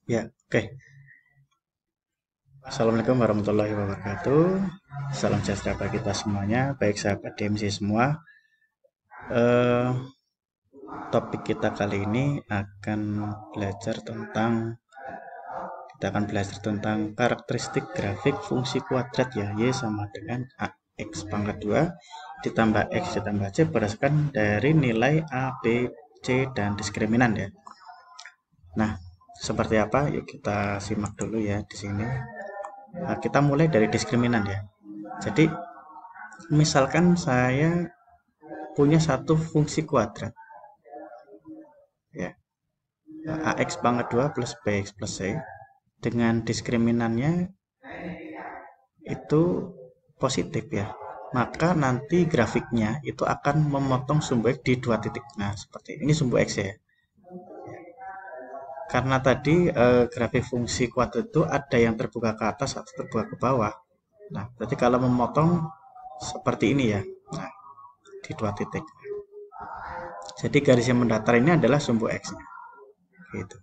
Ya, oke. Assalamualaikum warahmatullahi wabarakatuh. Salam sejahtera bagi kita semuanya, baik sahabat DMC semua. Eh, Topik kita kali ini kita akan belajar tentang karakteristik grafik fungsi kuadrat ya, Y sama dengan AX pangkat 2 ditambah X ditambah C berdasarkan dari nilai A, B, C, dan diskriminan ya. Nah, seperti apa? Yuk kita simak dulu ya di sini. Nah, kita mulai dari diskriminan ya. Jadi, misalkan saya punya satu fungsi kuadrat, ya, AX pangkat 2 plus BX plus C, dengan diskrminannya itu positif ya. Maka nanti grafiknya itu akan memotong sumbu X di dua titik. Nah, seperti ini sumbu X ya. Karena tadi grafik fungsi kuadrat itu ada yang terbuka ke atas atau terbuka ke bawah. Nah, berarti kalau memotong seperti ini ya. Nah, di dua titik. Jadi garis yang mendatar ini adalah sumbu X-nya. Gitu.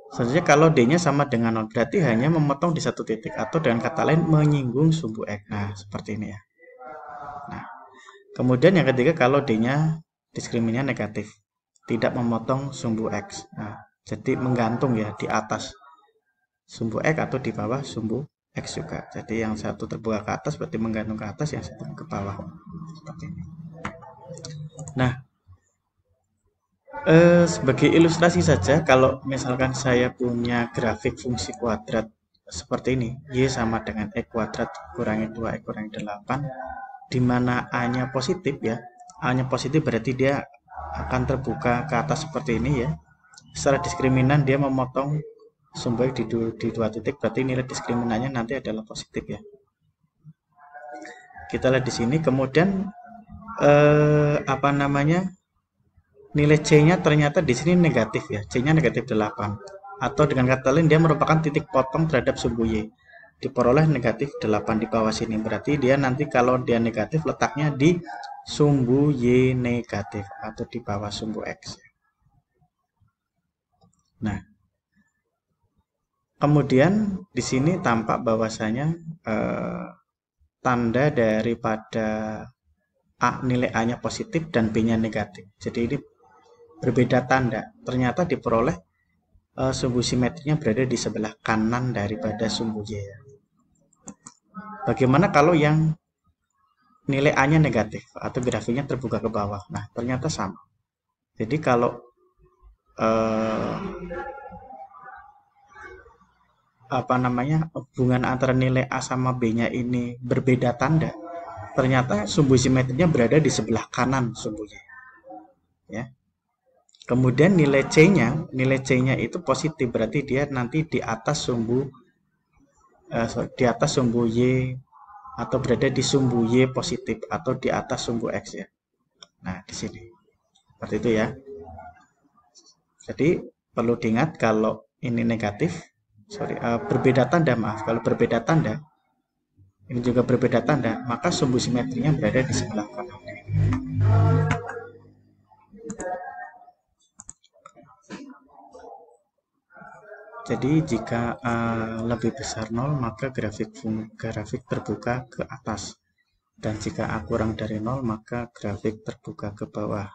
Selanjutnya kalau D-nya sama dengan 0, berarti hanya memotong di satu titik atau dengan kata lain menyinggung sumbu X. Nah, seperti ini ya. Nah, kemudian yang ketiga kalau D-nya diskriminannya negatif, tidak memotong sumbu X. Nah, jadi menggantung ya di atas sumbu X atau di bawah sumbu X juga. Jadi yang satu terbuka ke atas berarti menggantung ke atas, yang satu ke bawah. Seperti ini. Nah, sebagai ilustrasi saja, kalau misalkan saya punya grafik fungsi kuadrat seperti ini, Y sama dengan E kuadrat kurangi 2 E kurangi 8, di mana A-nya positif ya. A-nya positif berarti dia akan terbuka ke atas seperti ini ya. Secara diskriminan dia memotong sumbu di dua titik, berarti nilai diskriminannya nanti adalah positif ya. Kita lihat di sini, kemudian nilai C-nya ternyata di sini negatif ya. C-nya negatif 8. Atau dengan kata lain dia merupakan titik potong terhadap sumbu Y. Diperoleh negatif 8 di bawah sini. Berarti dia nanti kalau dia negatif letaknya di sumbu Y negatif atau di bawah sumbu X. Nah, kemudian di sini tampak bahwasanya tanda daripada nilai A-nya positif dan B-nya negatif. Jadi ini berbeda tanda. Ternyata diperoleh sumbu simetrinya berada di sebelah kanan daripada sumbu Y. Bagaimana kalau yang nilai A-nya negatif atau grafiknya terbuka ke bawah? Nah, ternyata sama. Jadi kalau hubungan antara nilai A sama B-nya ini berbeda tanda, ternyata sumbu simetrinya berada di sebelah kanan sumbunya. Ya. Kemudian nilai C-nya itu positif, berarti dia nanti di atas sumbu Y atau berada di sumbu Y positif atau di atas sumbu X ya. Nah, di sini. Seperti itu ya. Jadi perlu diingat kalau ini negatif, berbeda tanda, maaf. Kalau berbeda tanda, ini juga berbeda tanda, maka sumbu simetrinya berada di sebelah kanan. Jadi jika lebih besar 0, maka grafik terbuka ke atas. Dan jika A kurang dari 0, maka grafik terbuka ke bawah.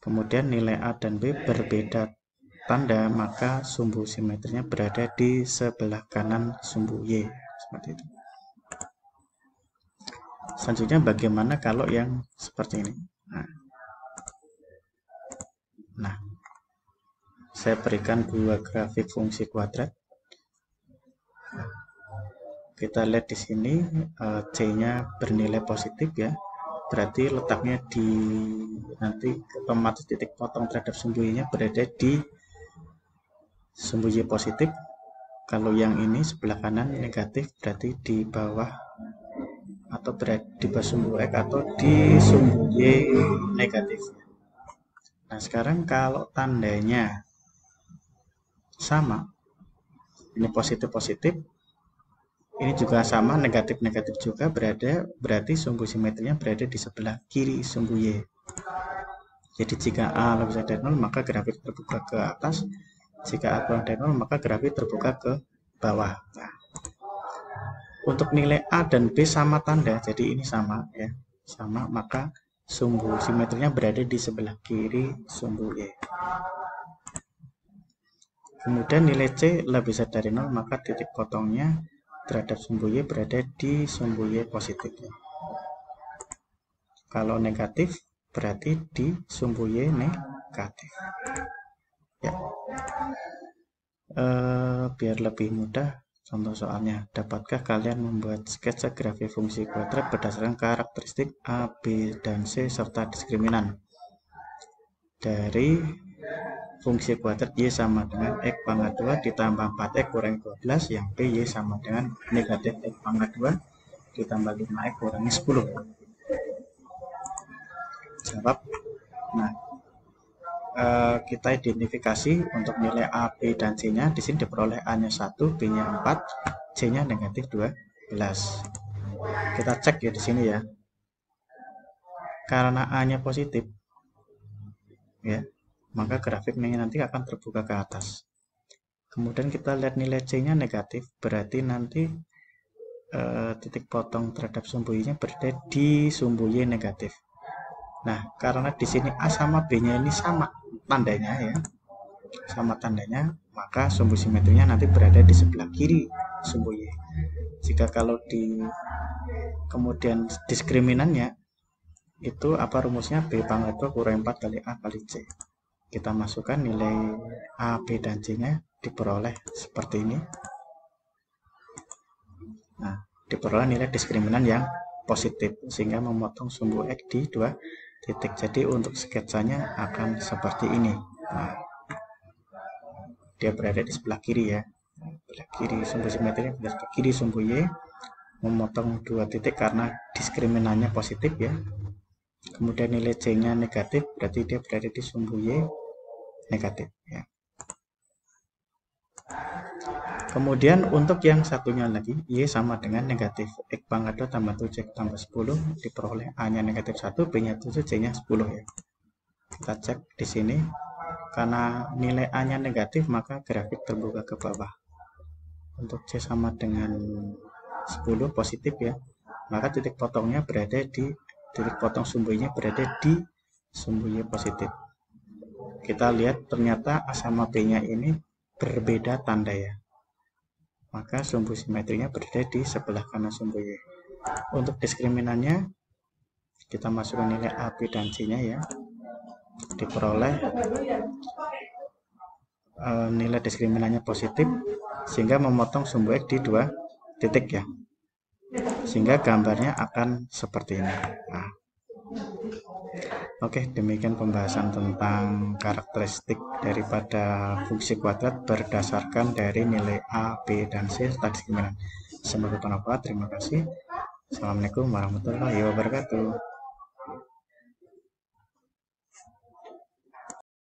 Kemudian nilai A dan B berbeda tanda, maka sumbu simetrinya berada di sebelah kanan sumbu Y. Seperti itu. Selanjutnya bagaimana kalau yang seperti ini? Nah, saya berikan dua grafik fungsi kuadrat. Kita lihat di sini C-nya bernilai positif ya. Berarti letaknya di nanti otomatis titik potong terhadap sumbu Y-nya berada di sumbu Y positif. Kalau yang ini sebelah kanan negatif berarti di bawah atau berada di bawah sumbu X atau di sumbu Y negatif. Nah, sekarang kalau tandanya sama, ini positif-positif, ini juga sama, negatif-negatif juga, berarti sumbu simetrinya berada di sebelah kiri sumbu Y. Jadi jika A lebih besar dari 0, maka grafik terbuka ke atas. Jika A kurang dari 0, maka grafik terbuka ke bawah. Nah, untuk nilai A dan B sama tanda, jadi ini sama ya, sama, maka sumbu simetrinya berada di sebelah kiri sumbu Y. Kemudian nilai C lebih besar dari 0, maka titik potongnya terhadap sumbu Y berada di sumbu Y positif ya. Kalau negatif berarti di sumbu Y negatif ya. Biar lebih mudah, contoh soalnya, dapatkah kalian membuat sketsa grafik fungsi kuadrat berdasarkan karakteristik A, B, dan C serta diskriminan dari fungsi kuadrat Y sama dengan X pangkat 2 ditambah 4X kurang 12, yang B Y sama dengan negatif X pangkat 2 ditambah 5X kurangi 10. Jawab. Nah, kita identifikasi untuk nilai A, B, dan C-nya. Di sini diperoleh A-nya 1, B-nya 4, C-nya negatif 12. Kita cek ya di sini ya. Karena A-nya positif, ya, maka grafiknya nanti akan terbuka ke atas. Kemudian kita lihat nilai C-nya negatif, berarti nanti titik potong terhadap sumbu Y-nya berada di sumbu Y negatif. Nah, karena di sini A sama B-nya ini sama tandanya ya, sama tandanya, maka sumbu simetrinya nanti berada di sebelah kiri sumbu Y. Jika kalau di kemudian diskriminannya itu apa rumusnya? B pangkat 2 kurang 4 kali A kali C. Kita masukkan nilai A, B, dan C-nya diperoleh seperti ini. Nah, diperoleh nilai diskriminan yang positif sehingga memotong sumbu X di 2 titik. Jadi untuk sketsanya akan seperti ini. Nah, dia berada di sebelah kiri ya. Sebelah kiri sumbu simetrinya berada di sebelah kiri sumbu Y, memotong 2 titik karena diskriminannya positif ya. Kemudian nilai C-nya negatif, berarti dia berada di sumbu Y negatif ya. Kemudian untuk yang satunya lagi, Y sama dengan negatif X pangkat 2 tambah 7X tambah 10, diperoleh A-nya negatif 1, B-nya 7, C-nya 10 ya. Kita cek di sini, karena nilai A-nya negatif, maka grafik terbuka ke bawah. Untuk C sama dengan 10 positif ya, maka titik potongnya berada di, titik potong sumbunya berada di sumbu Y positif. Kita lihat ternyata A sama B-nya ini berbeda tanda ya. Maka sumbu simetrinya berada di sebelah kanan sumbu Y. Untuk diskriminannya, kita masukkan nilai A, B, dan C-nya ya. Diperoleh nilai diskriminannya positif, sehingga memotong sumbu X di 2 titik ya. Sehingga gambarnya akan seperti ini. Nah, oke, demikian pembahasan tentang karakteristik daripada fungsi kuadrat berdasarkan dari nilai A, B, dan C serta diskriminan. Semoga bermanfaat. Terima kasih. Assalamualaikum warahmatullahi wabarakatuh.